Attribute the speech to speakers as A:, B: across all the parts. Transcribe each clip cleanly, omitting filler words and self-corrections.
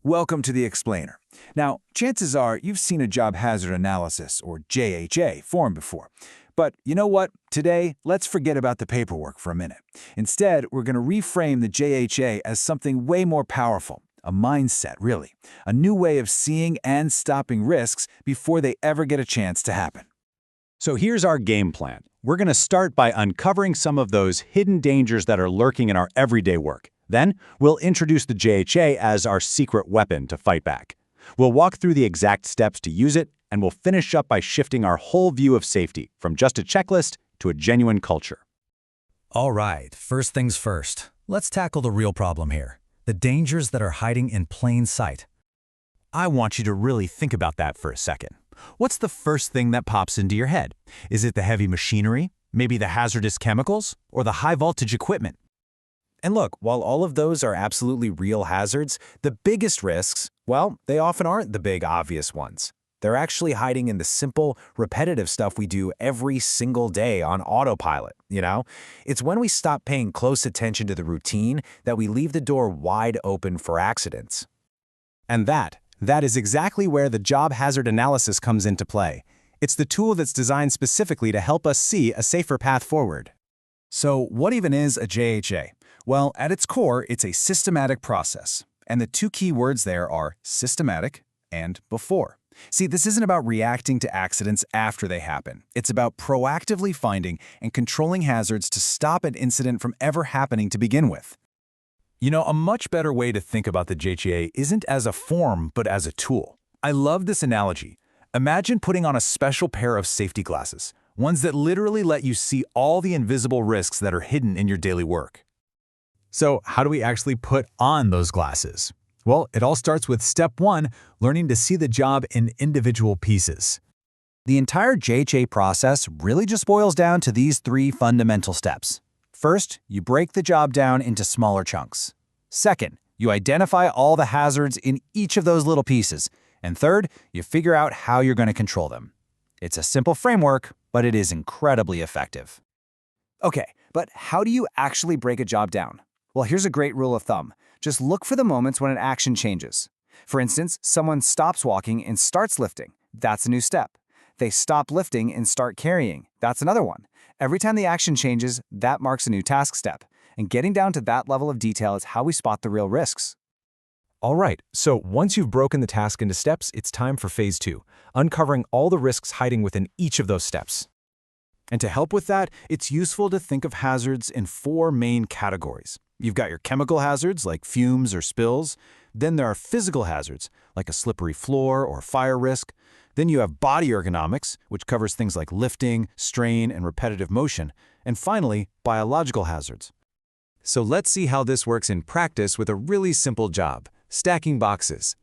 A: Welcome to the Explainer. Now, chances are you've seen a job hazard analysis, or JHA, form before. But you know what? Today, let's forget about the paperwork for a minute. Instead, we're going to reframe the JHA as something way more powerful. A mindset, really. A new way of seeing and stopping risks before they ever get a chance to happen.
B: So here's our game plan. We're going to start by uncovering some of those hidden dangers that are lurking in our everyday work. Then, we'll introduce the JHA as our secret weapon to fight back. We'll walk through the exact steps to use it, and we'll finish up by shifting our whole view of safety from just a checklist to a genuine culture.
C: All right, first things first. Let's tackle the real problem here. The dangers that are hiding in plain sight.
B: I want you to really think about that for a second. What's the first thing that pops into your head? Is it the heavy machinery, maybe the hazardous chemicals, or the high-voltage equipment? And look, while all of those are absolutely real hazards, the biggest risks, well, they often aren't the big, obvious ones. They're actually hiding in the simple, repetitive stuff we do every single day on autopilot, you know? It's when we stop paying close attention to the routine that we leave the door wide open for accidents. And that is exactly where the job hazard analysis comes into play. It's the tool that's designed specifically to help us see a safer path forward.
A: So what even is a JHA? Well, at its core, it's a systematic process. And the two key words there are systematic and before. See, this isn't about reacting to accidents after they happen. It's about proactively finding and controlling hazards to stop an incident from ever happening to begin with. You know, a much better way to think about the JHA isn't as a form, but as a tool. I love this analogy. Imagine putting on a special pair of safety glasses, ones that literally let you see all the invisible risks that are hidden in your daily work.
B: So how do we actually put on those glasses? Well, it all starts with step 1, learning to see the job in individual pieces.
D: The entire JHA process really just boils down to these 3 fundamental steps. First, you break the job down into smaller chunks. Second, you identify all the hazards in each of those little pieces. And third, you figure out how you're going to control them. It's a simple framework, but it is incredibly effective.
E: Okay, but how do you actually break a job down? Well, here's a great rule of thumb. Just look for the moments when an action changes. For instance, someone stops walking and starts lifting. That's a new step. They stop lifting and start carrying. That's another one. Every time the action changes, that marks a new task step. And getting down to that level of detail is how we spot the real risks.
F: All right, so once you've broken the task into steps, it's time for phase 2, uncovering all the risks hiding within each of those steps.
A: And to help with that, it's useful to think of hazards in 4 main categories. You've got your chemical hazards, like fumes or spills. Then there are physical hazards, like a slippery floor or fire risk. Then you have body ergonomics, which covers things like lifting, strain, and repetitive motion. And finally, biological hazards.
F: So let's see how this works in practice with a really simple job, stacking boxes.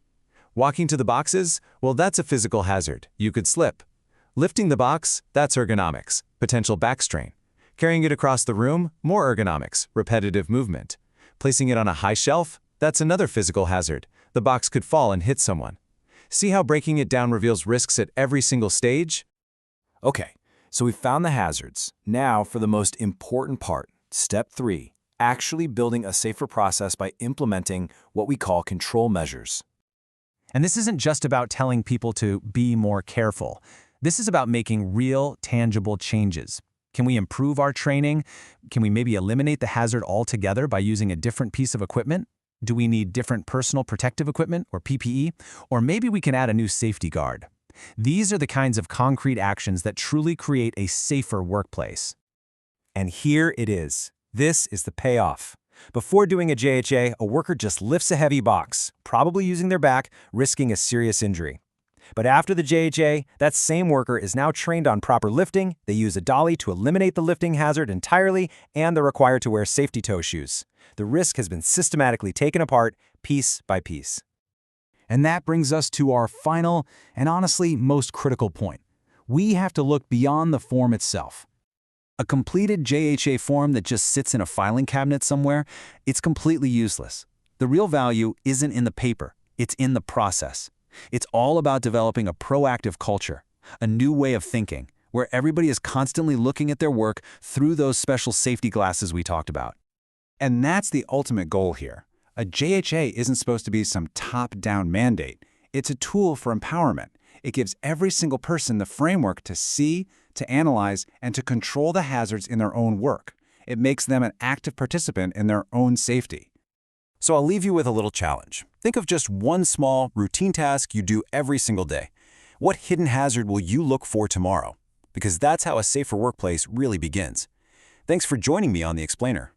F: Walking to the boxes? Well, that's a physical hazard. You could slip. Lifting the box? That's ergonomics, potential back strain. Carrying it across the room? More ergonomics, repetitive movement. Placing it on a high shelf? That's another physical hazard. The box could fall and hit someone. See how breaking it down reveals risks at every single stage?
A: Okay, so we've found the hazards. Now for the most important part, step 3, actually building a safer process by implementing what we call control measures.
B: And this isn't just about telling people to be more careful. This is about making real, tangible changes. Can we improve our training? Can we maybe eliminate the hazard altogether by using a different piece of equipment? Do we need different personal protective equipment or PPE? Or maybe we can add a new safety guard. These are the kinds of concrete actions that truly create a safer workplace.
D: And here it is. This is the payoff. Before doing a JHA, a worker just lifts a heavy box, probably using their back, risking a serious injury. But after the JHA, that same worker is now trained on proper lifting, they use a dolly to eliminate the lifting hazard entirely, and they're required to wear safety toe shoes. The risk has been systematically taken apart, piece by piece.
A: And that brings us to our final and honestly most critical point. We have to look beyond the form itself. A completed JHA form that just sits in a filing cabinet somewhere, it's completely useless. The real value isn't in the paper, it's in the process. It's all about developing a proactive culture, a new way of thinking, where everybody is constantly looking at their work through those special safety glasses we talked about. And that's the ultimate goal here, A JHA isn't supposed to be some top-down mandate. It's a tool for empowerment. It gives every single person the framework to see, to analyze, and to control the hazards in their own work. It makes them an active participant in their own safety.
B: So I'll leave you with a little challenge. Think of just one small, routine task you do every single day. What hidden hazard will you look for tomorrow? Because that's how a safer workplace really begins. Thanks for joining me on The Explainer.